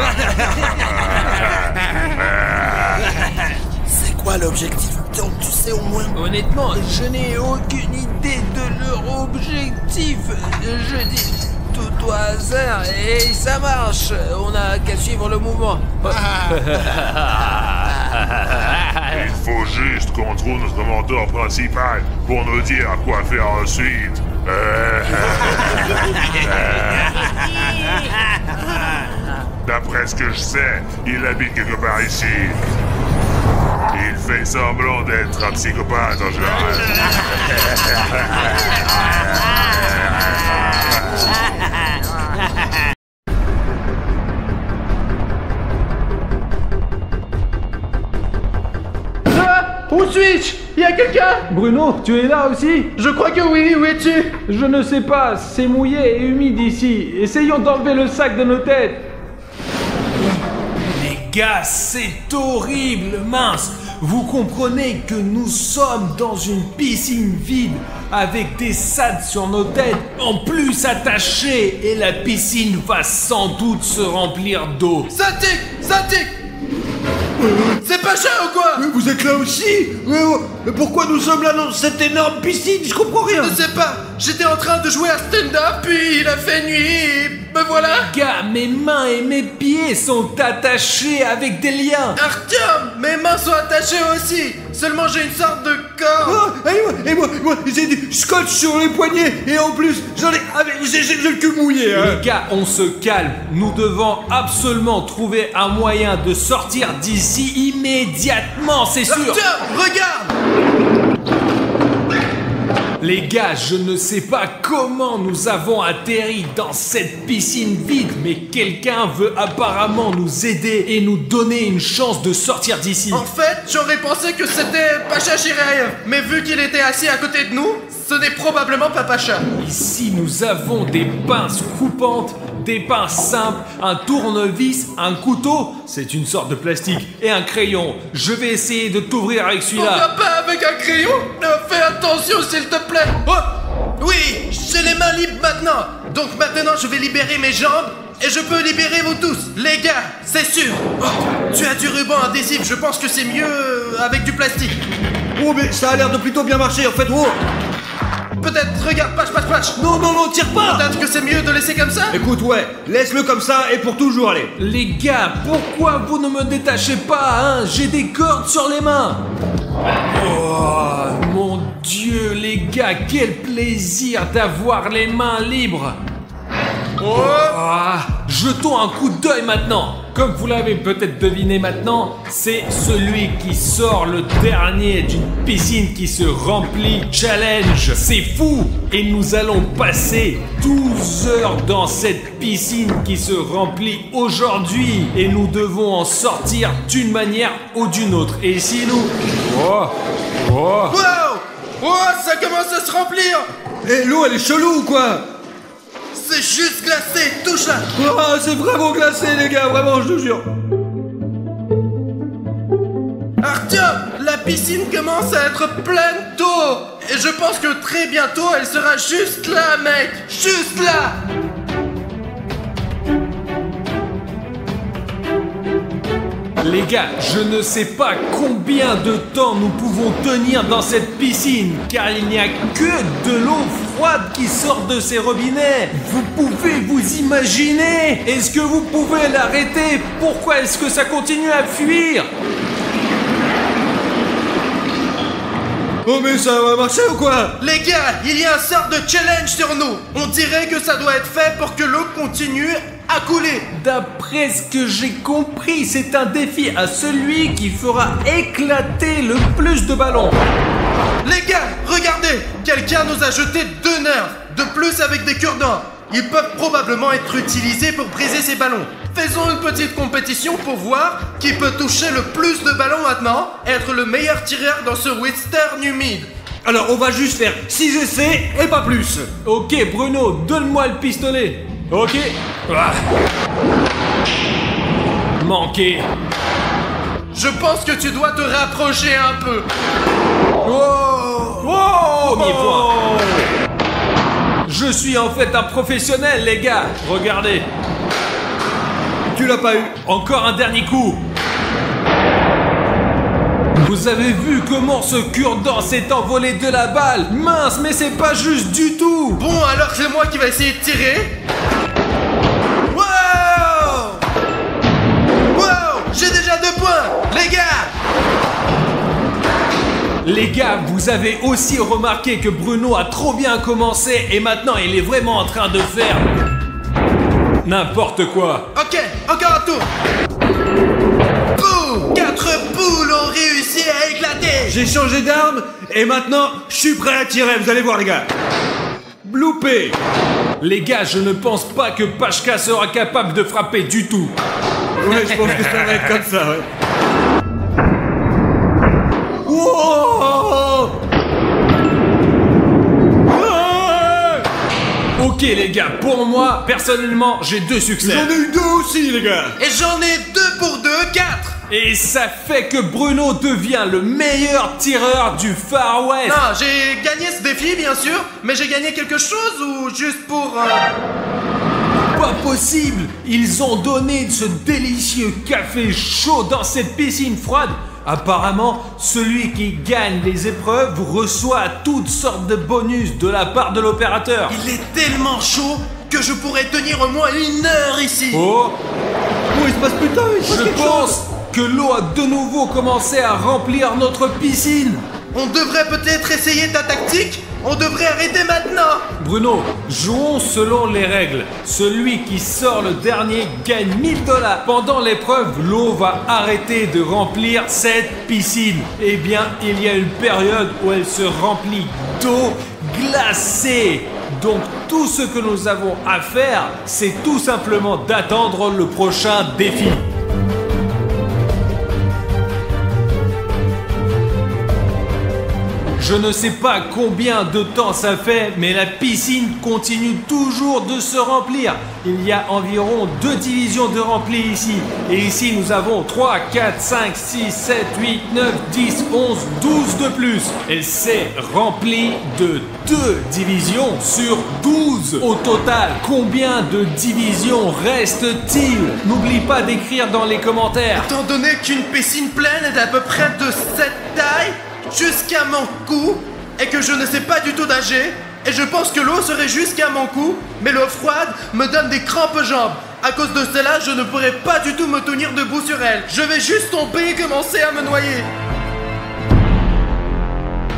[SPEAKER 5] C'est quoi l'objectif? Donc tu sais au moins.
[SPEAKER 1] Honnêtement, je n'ai aucune idée de leur objectif. Je dis tout au hasard et ça marche. On n'a qu'à suivre le mouvement.
[SPEAKER 6] Il faut juste qu'on trouve notre mentor principal pour nous dire quoi faire ensuite. D'après ce que je sais, il habite quelque part ici. Il fait semblant d'être un psychopathe en général.
[SPEAKER 7] Où suis-je? Y a quelqu'un?
[SPEAKER 8] Bruno, tu es là aussi?
[SPEAKER 7] Je crois que oui, où es-tu?
[SPEAKER 8] Je ne sais pas, c'est mouillé et humide ici. Essayons d'enlever le sac de nos têtes.
[SPEAKER 1] Les gars, c'est horrible, mince. Vous comprenez que nous sommes dans une piscine vide avec des sacs sur nos têtes, en plus attachés, et la piscine va sans doute se remplir d'eau.
[SPEAKER 7] Zatik! C'est Pacha ou quoi?
[SPEAKER 2] Mais vous êtes là aussi? Mais pourquoi nous sommes là dans cette énorme piscine? Je comprends rien.
[SPEAKER 7] Je ne sais pas, j'étais en train de jouer à stand-up, puis il a fait nuit, et me voilà.
[SPEAKER 1] Gars, mes mains et mes pieds sont attachés avec des liens.
[SPEAKER 7] Artyom, mes mains sont attachées aussi, seulement j'ai une sorte de corps.
[SPEAKER 2] Et moi, j'ai du scotch sur les poignets, et en plus, j'ai le cul mouillé, hein.
[SPEAKER 1] Les gars, on se calme. Nous devons absolument trouver un moyen de sortir d'ici immédiatement, c'est sûr.
[SPEAKER 7] Artyom, regarde.
[SPEAKER 1] Les gars, je ne sais pas comment nous avons atterri dans cette piscine vide, mais quelqu'un veut apparemment nous aider et nous donner une chance de sortir d'ici.
[SPEAKER 7] En fait, j'aurais pensé que c'était Pacha Chiraev, mais vu qu'il était assis à côté de nous, ce n'est probablement pas Pacha.
[SPEAKER 1] Ici, nous avons des pinces coupantes, des pinces simples, un tournevis, un couteau, c'est une sorte de plastique, et un crayon. Je vais essayer de t'ouvrir avec
[SPEAKER 7] On
[SPEAKER 1] celui-là.
[SPEAKER 7] va pas avec un crayon? Fais attention s'il te plaît. Oh! Oui, j'ai les mains libres maintenant. Donc maintenant, je vais libérer mes jambes et je peux libérer vous tous. Les gars, c'est sûr. Oh, tu as du ruban adhésif, je pense que c'est mieux avec du plastique.
[SPEAKER 2] Oh, mais ça a l'air de plutôt bien marcher, en fait. Oh.
[SPEAKER 7] Peut-être, regarde, Pache.
[SPEAKER 2] Non, tire pas.
[SPEAKER 7] Peut-être que c'est mieux de laisser comme ça.
[SPEAKER 2] Écoute, ouais, laisse-le comme ça et pour toujours, allez.
[SPEAKER 1] Les gars, pourquoi vous ne me détachez pas, hein? J'ai des cordes sur les mains. Oh, mon Dieu, les gars, quel plaisir d'avoir les mains libres. Jetons un coup d'œil maintenant. Comme vous l'avez peut-être deviné maintenant, c'est celui qui sort le dernier d'une piscine qui se remplit challenge. C'est fou! Et nous allons passer 12 heures dans cette piscine qui se remplit aujourd'hui. Et nous devons en sortir d'une manière ou d'une autre. Et si nous...
[SPEAKER 7] Wow! Oh, ça commence à se remplir.
[SPEAKER 2] Et l'eau, elle est chelou ou quoi?
[SPEAKER 7] C'est juste glacé, touche-la.
[SPEAKER 2] Oh, c'est vraiment glacé, les gars, vraiment, je te jure.
[SPEAKER 7] Artyom, la piscine commence à être pleine d'eau. Et je pense que très bientôt, elle sera juste là, mec. Juste là.
[SPEAKER 1] Les gars, je ne sais pas combien de temps nous pouvons tenir dans cette piscine, car il n'y a que de l'eau froide qui sort de ces robinets. Vous pouvez vous imaginer? Est-ce que vous pouvez l'arrêter? Pourquoi est-ce que ça continue à fuir?
[SPEAKER 2] Oh, mais ça va marcher ou quoi?
[SPEAKER 7] Les gars, il y a un sort de challenge sur nous. On dirait que ça doit être fait pour que l'eau continue à couler.
[SPEAKER 1] D'après ce que j'ai compris, c'est un défi à celui qui fera éclater le plus de ballons.
[SPEAKER 7] Les gars, regardez, quelqu'un nous a jeté 2 nerfs, de plus avec des cure-dents. Ils peuvent probablement être utilisés pour briser ces ballons. Faisons une petite compétition pour voir qui peut toucher le plus de ballons maintenant et être le meilleur tireur dans ce western humide.
[SPEAKER 2] Alors, on va juste faire 6 essais et pas plus.
[SPEAKER 1] Ok, Bruno, donne-moi le pistolet. Ok. Ah. Manqué.
[SPEAKER 7] Je pense que tu dois te rapprocher un peu.
[SPEAKER 1] Premier point. Je suis en fait un professionnel, les gars. Regardez.
[SPEAKER 2] Tu l'as pas eu.
[SPEAKER 1] Encore un dernier coup. Vous avez vu comment ce cure-dent s'est envolé de la balle? Mince, mais c'est pas juste du tout.
[SPEAKER 7] Bon, alors c'est moi qui vais essayer de tirer. Wow! Wow! J'ai déjà 2 points, les gars!
[SPEAKER 1] Les gars, vous avez aussi remarqué que Bruno a trop bien commencé et maintenant il est vraiment en train de faire n'importe quoi.
[SPEAKER 7] Ok, encore un tour. Boum! 4 poules ont réussi à éclater.
[SPEAKER 2] J'ai changé d'arme et maintenant, je suis prêt à tirer. Vous allez voir, les gars. Bloopé.
[SPEAKER 1] Les gars, je ne pense pas que Pachka sera capable de frapper du tout.
[SPEAKER 2] Ouais, je pense que ça va être comme ça, ouais.
[SPEAKER 1] Ok les gars, pour moi, personnellement, j'ai 2 succès.
[SPEAKER 2] J'en ai eu 2 aussi, les gars.
[SPEAKER 7] Et j'en ai 2 pour 2, 4.
[SPEAKER 1] Et ça fait que Bruno devient le meilleur tireur du Far West.
[SPEAKER 7] Non, j'ai gagné ce défi, bien sûr, mais j'ai gagné quelque chose ou juste pour...
[SPEAKER 1] Pas possible. Ils ont donné ce délicieux café chaud dans cette piscine froide. Apparemment, celui qui gagne les épreuves reçoit toutes sortes de bonus de la part de l'opérateur.
[SPEAKER 7] Il est tellement chaud que je pourrais tenir au moins 1 heure ici.
[SPEAKER 1] Oh,
[SPEAKER 2] il se passe plus tard, il se passe
[SPEAKER 1] je
[SPEAKER 2] quelque
[SPEAKER 1] pense
[SPEAKER 2] chose.
[SPEAKER 1] que l'eau a de nouveau commencé à remplir notre piscine.
[SPEAKER 7] On devrait peut-être essayer ta tactique. On devrait arrêter maintenant.
[SPEAKER 1] Bruno, jouons selon les règles. Celui qui sort le dernier gagne 1000 $. Pendant l'épreuve, l'eau va arrêter de remplir cette piscine. Eh bien, il y a une période où elle se remplit d'eau glacée. Donc, tout ce que nous avons à faire, c'est tout simplement d'attendre le prochain défi. Je ne sais pas combien de temps ça fait, mais la piscine continue toujours de se remplir. Il y a environ 2 divisions de rempli ici. Et ici, nous avons 3, 4, 5, 6, 7, 8, 9, 10, 11, 12 de plus. Elle s'est remplie de 2 divisions sur 12. Au total, combien de divisions reste-t-il? N'oublie pas d'écrire dans les commentaires.
[SPEAKER 7] Étant donné qu'une piscine pleine est à peu près de cette taille, jusqu'à mon cou, et que je ne sais pas du tout nager, et je pense que l'eau serait jusqu'à mon cou, mais l'eau froide me donne des crampes aux jambes. À cause de cela, je ne pourrais pas du tout me tenir debout sur elle. Je vais juste tomber et commencer à me noyer.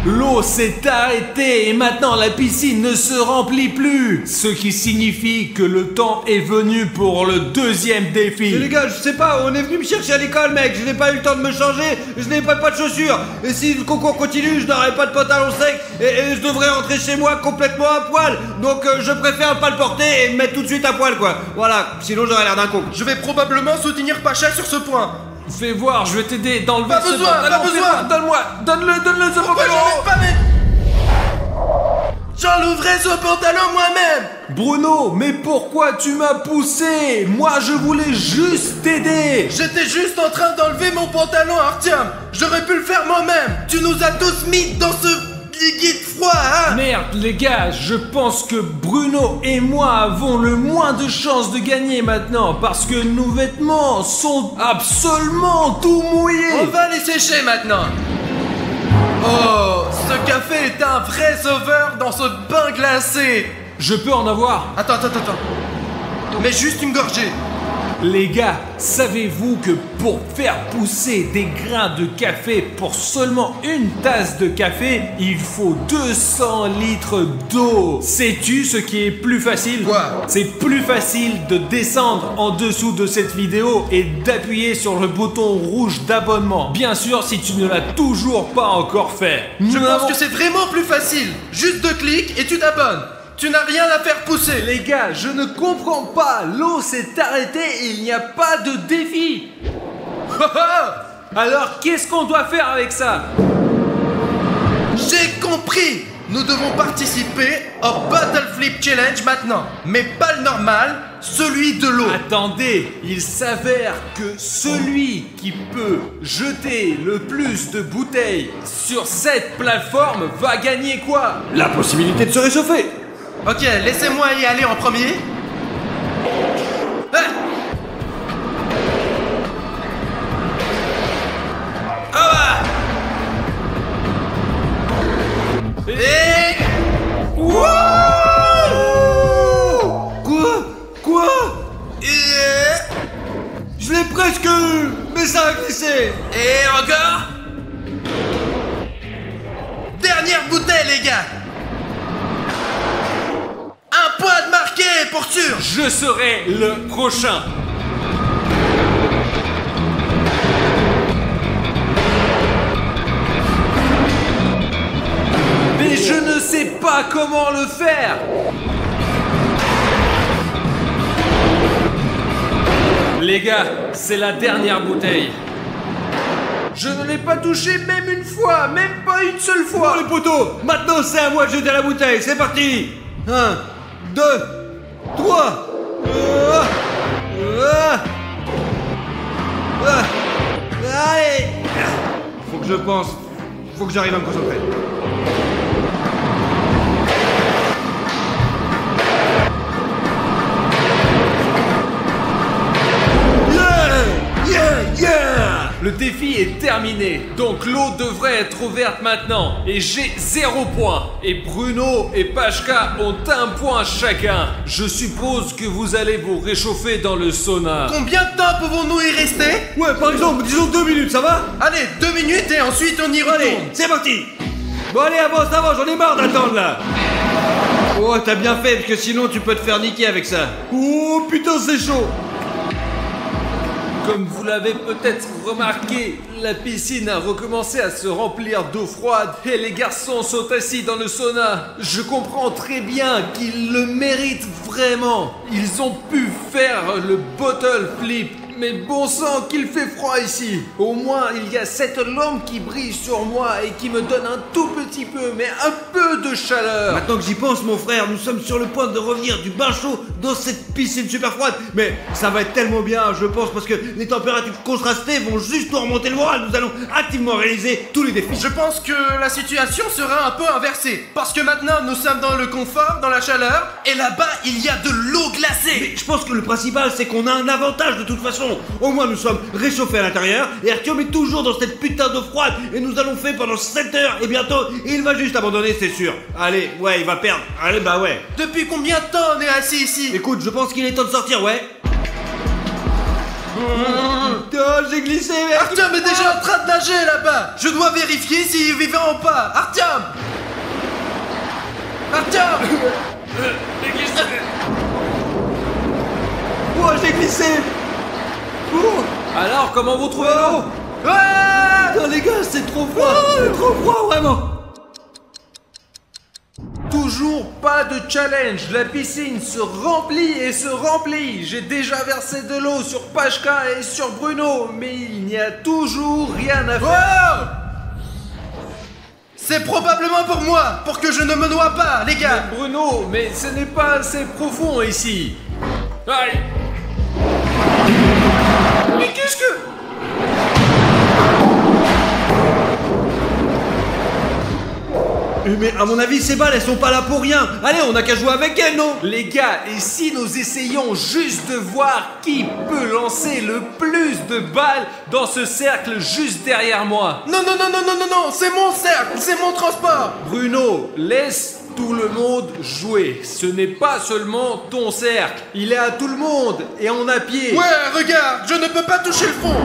[SPEAKER 1] L'eau s'est arrêtée et maintenant la piscine ne se remplit plus. Ce qui signifie que le temps est venu pour le 2e défi.
[SPEAKER 2] Mais les gars, je sais pas, on est venu me chercher à l'école, mec. Je n'ai pas eu le temps de me changer, je n'ai pas de chaussures. Et si le concours continue, je n'aurai pas de pantalon sec et je devrais rentrer chez moi complètement à poil. Donc je préfère pas le porter et me mettre tout de suite à poil, quoi. Voilà, sinon j'aurais l'air d'un con.
[SPEAKER 7] Je vais probablement soutenir Pacha sur ce point.
[SPEAKER 1] Fais voir, je vais t'aider dans le
[SPEAKER 7] Pas besoin, pas besoin.
[SPEAKER 1] Donne-moi, donne-le ce
[SPEAKER 7] Pourquoi
[SPEAKER 1] pantalon.
[SPEAKER 7] j'en ai pas mes... J'enlèverai ce pantalon moi-même.
[SPEAKER 1] Bruno, mais pourquoi tu m'as poussé? Moi, je voulais juste t'aider.
[SPEAKER 7] J'étais juste en train d'enlever mon pantalon, Artyom. J'aurais pu le faire moi-même. Tu nous as tous mis dans ce liquide froid, hein.
[SPEAKER 1] Merde, les gars, je pense que Bruno et moi avons le moins de chances de gagner maintenant parce que nos vêtements sont absolument tout mouillés.
[SPEAKER 7] On va les sécher maintenant. Oh, ce café est un vrai sauveur dans ce bain glacé.
[SPEAKER 1] Je peux en avoir?
[SPEAKER 7] Attends. Mais juste une gorgée.
[SPEAKER 9] Les gars, savez-vous que pour faire pousser des grains de café pour seulement une tasse de café, il faut 200 litres d'eau? Sais-tu ce qui est plus facile?
[SPEAKER 7] Quoi?
[SPEAKER 9] C'est plus facile de descendre en dessous de cette vidéo et d'appuyer sur le bouton rouge d'abonnement. Bien sûr, si tu ne l'as toujours pas encore fait.
[SPEAKER 7] Je pense que c'est vraiment plus facile. Juste 2 clics et tu t'abonnes. Tu n'as rien à faire pousser.
[SPEAKER 9] Les gars, je ne comprends pas. L'eau s'est arrêtée et il n'y a pas de défi. Alors, qu'est-ce qu'on doit faire avec ça?
[SPEAKER 7] J'ai compris. Nous devons participer au Bottle Flip Challenge maintenant. Mais pas le normal, celui de l'eau.
[SPEAKER 9] Attendez, il s'avère que celui qui peut jeter le plus de bouteilles sur cette plateforme va gagner quoi?
[SPEAKER 2] La possibilité de se réchauffer.
[SPEAKER 7] Ok, laissez-moi y aller en premier. Ah. Ah. Et...
[SPEAKER 2] Wow! Quoi? Je l'ai presque eu, mais ça a glissé.
[SPEAKER 7] Et encore. Dernière bouteille, les gars. Un point de marqué, pour sûr.
[SPEAKER 9] Je serai le prochain. Mais je ne sais pas comment le faire. Les gars, c'est la dernière bouteille. Je ne l'ai pas touché même une fois, même pas une seule fois.
[SPEAKER 2] Bon les potos, maintenant c'est à moi de jeter la bouteille, c'est parti. 1, 2, 3. Allez. Faut que je pense, faut que j'arrive à me concentrer.
[SPEAKER 9] Le défi est terminé, donc l'eau devrait être ouverte maintenant. Et j'ai 0 point. Et Bruno et Pashka ont 1 point chacun. Je suppose que vous allez vous réchauffer dans le sauna.
[SPEAKER 7] Combien de temps pouvons-nous y rester?
[SPEAKER 2] Ouais, par exemple, disons 2 minutes, ça va?
[SPEAKER 7] Allez, 2 minutes et ensuite on y retourne.
[SPEAKER 2] Allez, c'est parti. Bon allez, avance, j'en ai marre d'attendre là. Oh, t'as bien fait, parce que sinon tu peux te faire niquer avec ça. Oh putain, c'est chaud.
[SPEAKER 9] Comme vous l'avez peut-être remarqué, la piscine a recommencé à se remplir d'eau froide et les garçons sont assis dans le sauna. Je comprends très bien qu'ils le méritent vraiment. Ils ont pu faire le bottle flip. Mais bon sang qu'il fait froid ici. Au moins il y a cette lampe qui brille sur moi et qui me donne un tout petit peu, mais un peu de chaleur.
[SPEAKER 2] Maintenant que j'y pense mon frère, nous sommes sur le point de revenir du bain chaud dans cette piscine super froide. Mais ça va être tellement bien je pense parce que les températures contrastées vont juste nous remonter le moral. Nous allons activement réaliser tous les défis.
[SPEAKER 7] Je pense que la situation sera un peu inversée. Parce que maintenant nous sommes dans le confort, dans la chaleur. Et là-bas il y a de l'eau glacée.
[SPEAKER 2] Mais je pense que le principal c'est qu'on a un avantage de toute façon. Au moins nous sommes réchauffés à l'intérieur et Artyom est toujours dans cette putain d'eau froide et nous allons faire pendant 7 heures et bientôt il va juste abandonner, c'est sûr. Allez, ouais, il va perdre. Allez, bah ouais.
[SPEAKER 7] Depuis combien de temps on est assis ici?
[SPEAKER 2] Écoute, je pense qu'il est temps de sortir, ouais. Putain, j'ai glissé, mec.
[SPEAKER 7] Artyom est déjà en train de nager là-bas. Je dois vérifier s'il est vivant ou pas. Artyom.
[SPEAKER 2] Oh, j'ai glissé.
[SPEAKER 9] Alors, comment vous trouvez l'eau?
[SPEAKER 2] Putain, les gars, c'est trop froid. C'est trop froid, vraiment.
[SPEAKER 9] Toujours pas de challenge. La piscine se remplit et se remplit. J'ai déjà versé de l'eau sur Pashka et sur Bruno, mais il n'y a toujours rien à faire.
[SPEAKER 7] C'est probablement pour moi, pour que je ne me noie pas, les gars.
[SPEAKER 9] Mais Bruno, mais ce n'est pas assez profond ici. Aïe.
[SPEAKER 7] Mais qu'est-ce que...
[SPEAKER 2] Mais à mon avis, ces balles, elles sont pas là pour rien. Allez, on a qu'à jouer avec elles, non?
[SPEAKER 9] Les gars, et si nous essayons juste de voir qui peut lancer le plus de balles dans ce cercle juste derrière moi?
[SPEAKER 7] Non, c'est mon cercle, c'est mon transport.
[SPEAKER 9] Bruno, laisse tout le monde jouer. Ce n'est pas seulement ton cercle. Il est à tout le monde et on a pied.
[SPEAKER 7] Ouais, regarde, je ne peux pas toucher le fond.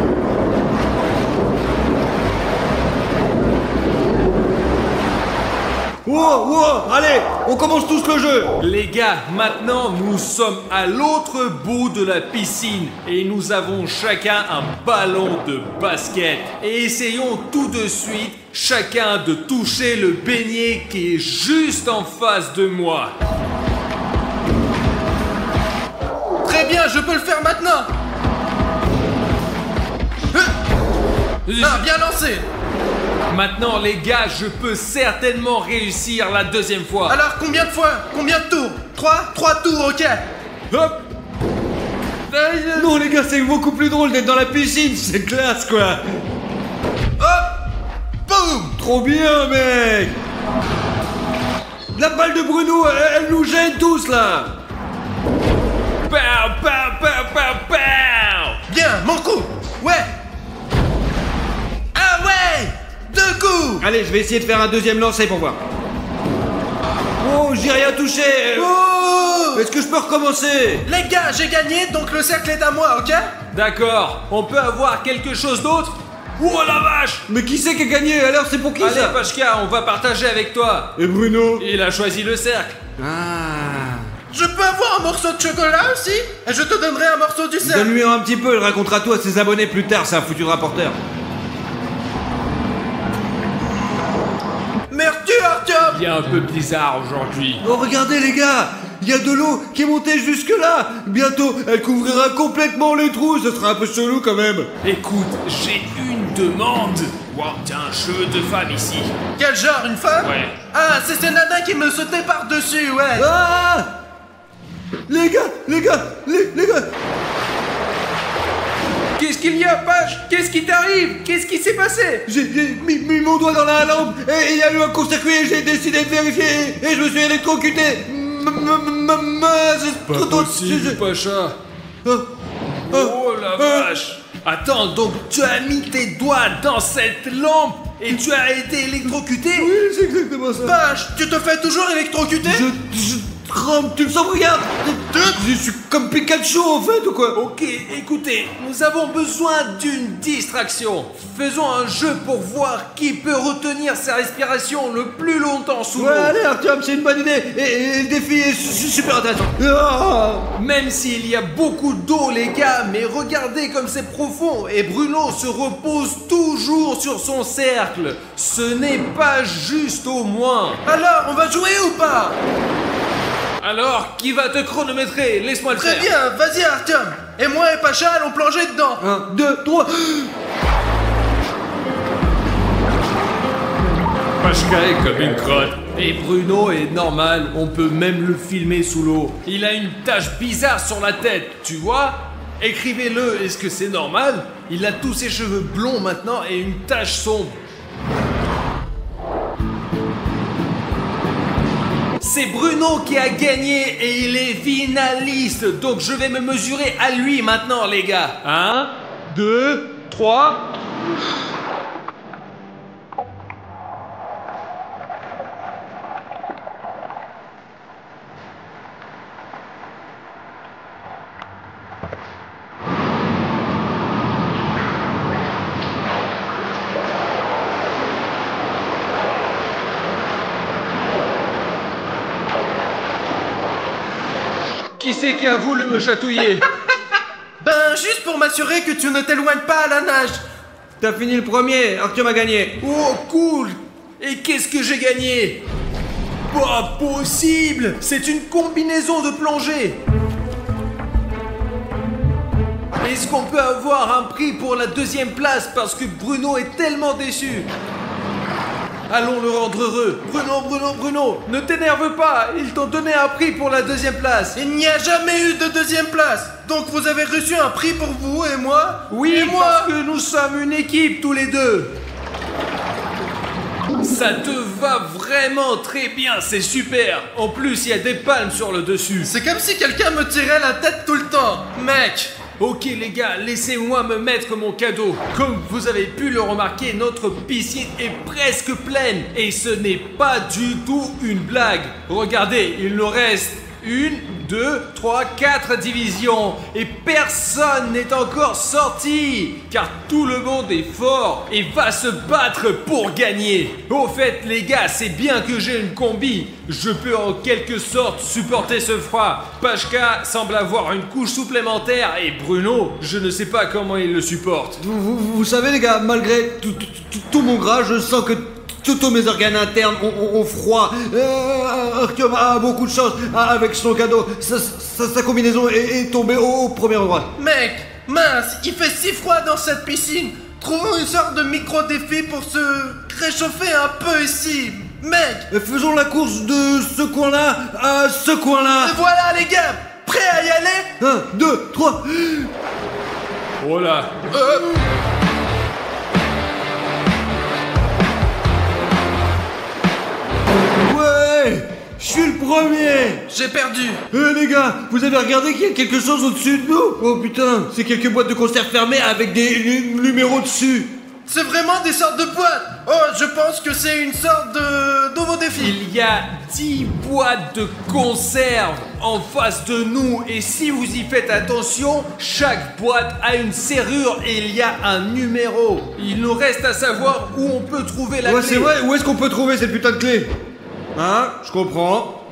[SPEAKER 2] Wow, allez, on commence tous le jeu.
[SPEAKER 9] Les gars, maintenant nous sommes à l'autre bout de la piscine et nous avons chacun un ballon de basket. Et essayons tout de suite chacun de toucher le beignet qui est juste en face de moi.
[SPEAKER 7] Très bien, je peux le faire maintenant. Ah, bien lancé.
[SPEAKER 9] Maintenant les gars, je peux certainement réussir la deuxième fois.
[SPEAKER 7] Alors combien de fois? Combien de tours? 3 tours, ok.
[SPEAKER 9] Hop.
[SPEAKER 2] Non les gars, c'est beaucoup plus drôle d'être dans la piscine, c'est classe quoi.
[SPEAKER 7] Hop. Boum.
[SPEAKER 2] Trop bien mec. La balle de Bruno, elle nous gêne tous là.
[SPEAKER 9] Pow, pow, pow, pow, pow.
[SPEAKER 7] Bien, mon coup. Ouais. Ah ouais. 2 coups.
[SPEAKER 2] Allez, je vais essayer de faire un deuxième lancer pour voir. Oh, j'ai rien touché.
[SPEAKER 7] Oh.
[SPEAKER 2] Est-ce que je peux recommencer?
[SPEAKER 7] Les gars, j'ai gagné, donc le cercle est à moi, ok?
[SPEAKER 9] D'accord, on peut avoir quelque chose d'autre? Oh la vache!
[SPEAKER 2] Mais qui c'est qui a gagné? Alors c'est pour qui
[SPEAKER 9] Allez
[SPEAKER 2] ça?
[SPEAKER 9] Pachka, on va partager avec toi.
[SPEAKER 2] Et Bruno?
[SPEAKER 9] Il a choisi le cercle.
[SPEAKER 2] Ah.
[SPEAKER 7] Je peux avoir un morceau de chocolat aussi? Et je te donnerai un morceau du cercle.
[SPEAKER 2] Donne-lui un petit peu, il racontera tout à ses abonnés plus tard, c'est un foutu rapporteur.
[SPEAKER 7] Merci Artyom.
[SPEAKER 1] Il est un peu bizarre aujourd'hui.
[SPEAKER 2] Oh regardez les gars, il y a de l'eau qui est montée jusque là. Bientôt, elle couvrira complètement les trous, ce sera un peu chelou quand même.
[SPEAKER 1] Écoute, j'ai une demande. Wow, t'as un cheveu de femme ici.
[SPEAKER 7] Quel genre, une femme?
[SPEAKER 1] Ouais.
[SPEAKER 7] Ah, c'est ces nanas qui me sautaient par-dessus, ouais.
[SPEAKER 2] Ah! Les gars.
[SPEAKER 9] Qu'est-ce qu'il y a, Pach? Qu'est-ce qui t'arrive? Qu'est-ce qui s'est passé?
[SPEAKER 2] J'ai mis mon doigt dans la lampe et il y a eu un court-circuit et j'ai décidé de vérifier et je me suis électrocuté.
[SPEAKER 1] Pas possible, Pacha. Oh la vache. Attends, donc tu as mis tes doigts dans cette lampe et tu as été électrocuté?
[SPEAKER 2] Oui, c'est exactement ça.
[SPEAKER 7] Vache, tu te fais toujours électrocuter?
[SPEAKER 2] Je tremble, tu me sens, regarde. Je suis comme Pikachu en fait ou quoi?
[SPEAKER 9] Ok, écoutez, nous avons besoin d'une distraction. Faisons un jeu pour voir qui peut retenir sa respiration le plus longtemps sous l'eau.
[SPEAKER 2] Ouais, allez Artyom, c'est une bonne idée et le défi est super intéressant. Ah.
[SPEAKER 9] Même s'il y a beaucoup d'eau les gars, mais regardez comme c'est profond et Bruno se repose toujours sur son cercle. Ce n'est pas juste au moins.
[SPEAKER 7] Alors, on va jouer ou pas?
[SPEAKER 9] Alors, qui va te chronométrer? Laisse-moi le
[SPEAKER 7] Très
[SPEAKER 9] faire.
[SPEAKER 7] bien, vas-y Artyom. Et moi et Pacha allons plonger dedans.
[SPEAKER 2] 1, 2, 3.
[SPEAKER 1] Pachka est comme une crotte.
[SPEAKER 9] Et Bruno est normal, on peut même le filmer sous l'eau. Il a une tache bizarre sur la tête, tu vois? Écrivez-le, est-ce que c'est normal? Il a tous ses cheveux blonds maintenant et une tache sombre. C'est Bruno qui a gagné et il est finaliste, donc je vais me mesurer à lui maintenant les gars. 1, 2, 3... Qui c'est qui a voulu me chatouiller?
[SPEAKER 7] Ben, juste pour m'assurer que tu ne t'éloignes pas à la nage.
[SPEAKER 2] T'as fini le premier, Artyom a gagné.
[SPEAKER 9] Oh, cool! Et qu'est-ce que j'ai gagné? Pas possible! C'est une combinaison de plongée! Est-ce qu'on peut avoir un prix pour la deuxième place parce que Bruno est tellement déçu? Allons le rendre heureux. Bruno, ne t'énerve pas, ils t'ont donné un prix pour la deuxième place.
[SPEAKER 7] Il n'y a jamais eu de deuxième place. Donc vous avez reçu un prix pour vous et moi?
[SPEAKER 9] Oui,
[SPEAKER 7] et moi?
[SPEAKER 9] parce que nous sommes une équipe tous les deux. Ça te va vraiment très bien, c'est super. En plus, il y a des palmes sur le dessus.
[SPEAKER 7] C'est comme si quelqu'un me tirait la tête tout le temps. Mec,
[SPEAKER 9] Ok les gars, laissez-moi me mettre mon cadeau. Comme vous avez pu le remarquer, notre piscine est presque pleine. Et ce n'est pas du tout une blague. Regardez, il nous reste 1, 2, 3, 4 divisions. Et personne n'est encore sorti. Car tout le monde est fort et va se battre pour gagner. Au fait les gars, c'est bien que j'ai une combi. Je peux en quelque sorte supporter ce froid. Pashka semble avoir une couche supplémentaire. Et Bruno, je ne sais pas comment il le supporte.
[SPEAKER 2] Vous savez les gars, malgré tout mon gras, je sens que tous mes organes internes ont froid. Artyom a beaucoup de chance avec son cadeau. Sa combinaison est tombée au premier endroit.
[SPEAKER 7] Mec, mince, il fait si froid dans cette piscine. Trouvons une sorte de micro-défi pour se réchauffer un peu ici. Mec,
[SPEAKER 2] faisons la course de ce coin-là à ce coin-là.
[SPEAKER 7] Voilà les gars, prêts à y aller?
[SPEAKER 2] 1, 2, 3.
[SPEAKER 9] Oh là.
[SPEAKER 2] Ouais, je suis le premier.
[SPEAKER 7] J'ai perdu.
[SPEAKER 2] Les gars, vous avez regardé qu'il y a quelque chose au-dessus de nous? Oh putain, c'est quelques boîtes de conserve fermées avec des numéros dessus.
[SPEAKER 7] C'est vraiment des sortes de boîtes. Oh, je pense que c'est une sorte de nouveau défi.
[SPEAKER 9] Il y a 10 boîtes de conserve en face de nous. Et si vous y faites attention, chaque boîte a une serrure et il y a un numéro. Il nous reste à savoir où on peut trouver la clé.
[SPEAKER 2] Ouais, c'est vrai, où est-ce qu'on peut trouver cette putain de clé? Hein, je comprends.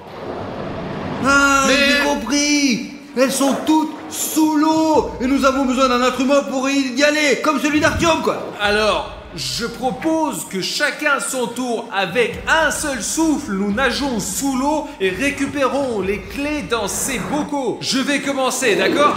[SPEAKER 2] Ah,
[SPEAKER 7] Mais...
[SPEAKER 2] j'ai compris. Elles sont toutes sous l'eau. Et nous avons besoin d'un instrument pour y aller, comme celui d'Artyom, quoi.
[SPEAKER 9] Alors, je propose que chacun son tour, avec un seul souffle, nous nageons sous l'eau et récupérons les clés dans ces bocaux. Je vais commencer, d'accord ?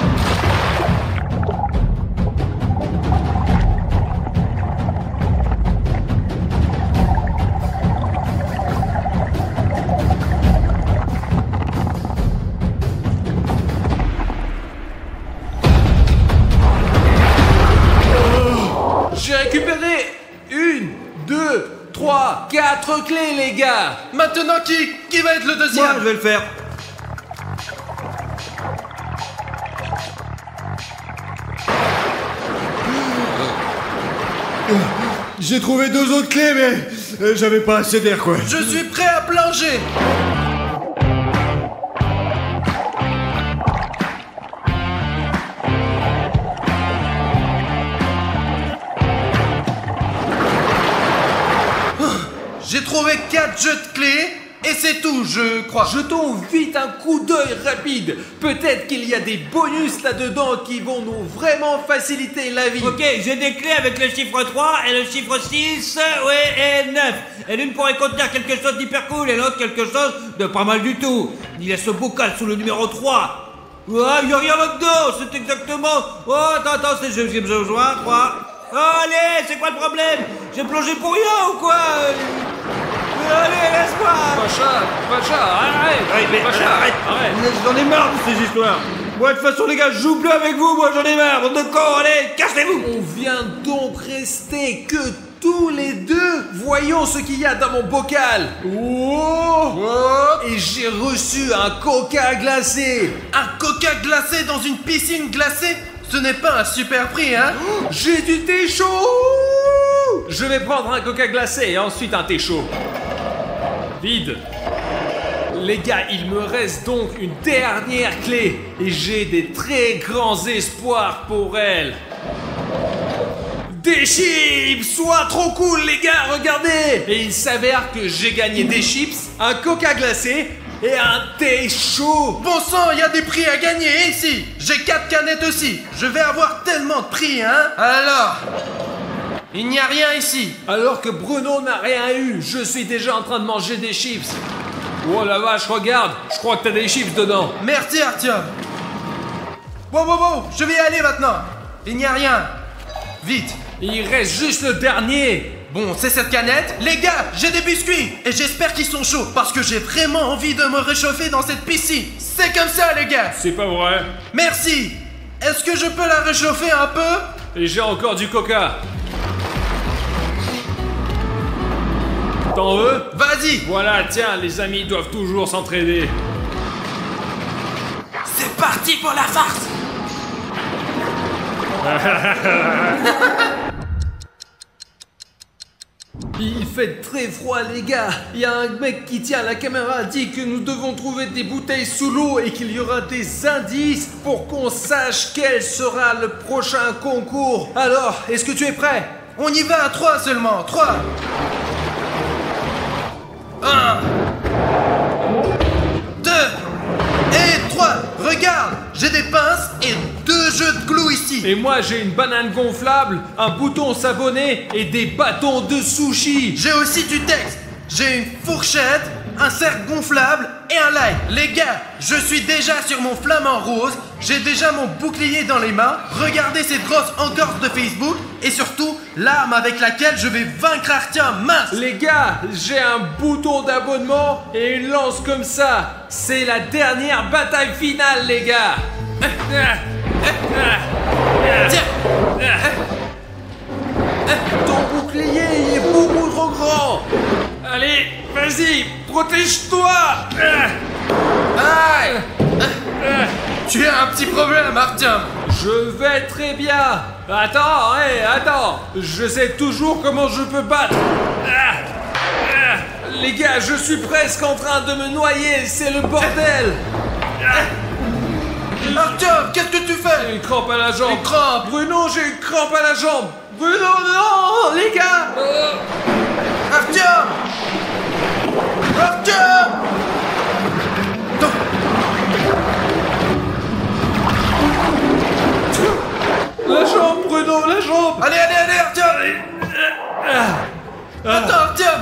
[SPEAKER 9] J'ai récupéré 1, 2, 3, 4 clés, les gars.
[SPEAKER 7] Maintenant, qui va être le deuxième?
[SPEAKER 2] Moi, je vais le faire. J'ai trouvé 2 autres clés, mais j'avais pas assez d'air, quoi.
[SPEAKER 7] Je suis prêt à plonger. J'ai trouvé 4 jeux de clés et c'est tout, je crois.
[SPEAKER 9] Jetons vite un coup d'œil rapide. Peut-être qu'il y a des bonus là-dedans qui vont nous vraiment faciliter la vie.
[SPEAKER 10] Ok, j'ai des clés avec le chiffre 3 et le chiffre 6, ouais, et 9. Et l'une pourrait contenir quelque chose d'hyper cool et l'autre quelque chose de pas mal du tout. Il y a ce bocal sous le numéro 3. Ouais, il y a rien là-dedans, c'est exactement... Oh, attends, c'est le deuxième jeu, 3. Oh, allez, c'est quoi le problème? J'ai plongé pour rien ou quoi? Allez, laisse-moi.
[SPEAKER 9] Pacha, arrête. Pacha, arrête.
[SPEAKER 2] J'en ai marre de ces histoires. Moi, de toute façon, les gars, je joue plus avec vous. Moi, j'en ai marre. Bande de cons, allez, cassez-vous.
[SPEAKER 9] On vient donc rester que tous les deux. Voyons ce qu'il y a dans mon bocal. Et j'ai reçu un coca glacé.
[SPEAKER 7] Un coca glacé dans une piscine glacée? Ce n'est pas un super prix, hein?
[SPEAKER 9] J'ai du thé chaud. Je vais prendre un coca glacé et ensuite un thé chaud. Vide. Les gars, il me reste donc une dernière clé et j'ai des très grands espoirs pour elle. Des chips! Soit trop cool, les gars, regardez! Et il s'avère que j'ai gagné des chips, un coca glacé et un thé chaud.
[SPEAKER 7] Bon sang, il y a des prix à gagner ici. J'ai 4 canettes aussi. Je vais avoir tellement de prix, hein? Alors, il n'y a rien ici.
[SPEAKER 9] Alors que Bruno n'a rien eu, je suis déjà en train de manger des chips. Oh la vache, regarde, je crois que t'as des chips dedans.
[SPEAKER 7] Merci Artyom. Wow, je vais y aller maintenant. Il n'y a rien. Vite.
[SPEAKER 9] Il reste juste le dernier.
[SPEAKER 7] Bon, c'est cette canette. Les gars, j'ai des biscuits. Et j'espère qu'ils sont chauds. Parce que j'ai vraiment envie de me réchauffer dans cette piscine. C'est comme ça, les gars.
[SPEAKER 9] C'est pas vrai.
[SPEAKER 7] Merci. Est-ce que je peux la réchauffer un peu?
[SPEAKER 9] Et j'ai encore du coca. T'en veux?
[SPEAKER 7] Vas-y.
[SPEAKER 9] Voilà, tiens, les amis doivent toujours s'entraider.
[SPEAKER 7] C'est parti pour la farce.
[SPEAKER 9] Il fait très froid, les gars. Il y a un mec qui tient la caméra dit que nous devons trouver des bouteilles sous l'eau et qu'il y aura des indices pour qu'on sache quel sera le prochain concours. Alors, est-ce que tu es prêt?
[SPEAKER 7] On y va à 3 seulement. 3. 1. 2. Et 3. Regarde, j'ai des pinces et 2 jeux de clous ici.
[SPEAKER 9] Et moi, j'ai une banane gonflable, un bouton s'abonner et des bâtons de sushi.
[SPEAKER 7] J'ai aussi du texte. J'ai une fourchette, un cercle gonflable et un like. Les gars, je suis déjà sur mon flamant rose. J'ai déjà mon bouclier dans les mains. Regardez cette grosse entorse de Facebook. Et surtout, l'arme avec laquelle je vais vaincre Artyom. Mince.
[SPEAKER 9] Les gars, j'ai un bouton d'abonnement et une lance comme ça. C'est la dernière bataille finale, les gars.
[SPEAKER 7] Tiens.
[SPEAKER 9] Ton bouclier, il est beaucoup trop grand. Allez, vas-y, protège-toi.
[SPEAKER 7] Aïe. Tu as un petit problème, Artyom.
[SPEAKER 9] Je vais très bien. Attends, attends. Je sais toujours comment je peux battre. Les gars, je suis presque en train de me noyer. C'est le bordel.
[SPEAKER 7] Artyom, qu'est-ce que tu fais?
[SPEAKER 9] J'ai une crampe à la jambe.
[SPEAKER 7] Une crampe.
[SPEAKER 9] Bruno, j'ai une crampe à la jambe. Bruno, non, les gars.
[SPEAKER 7] Artyom. Artyom.
[SPEAKER 9] La jambe, Bruno, la jambe.
[SPEAKER 7] Allez, Artyom. Attends, Artyom.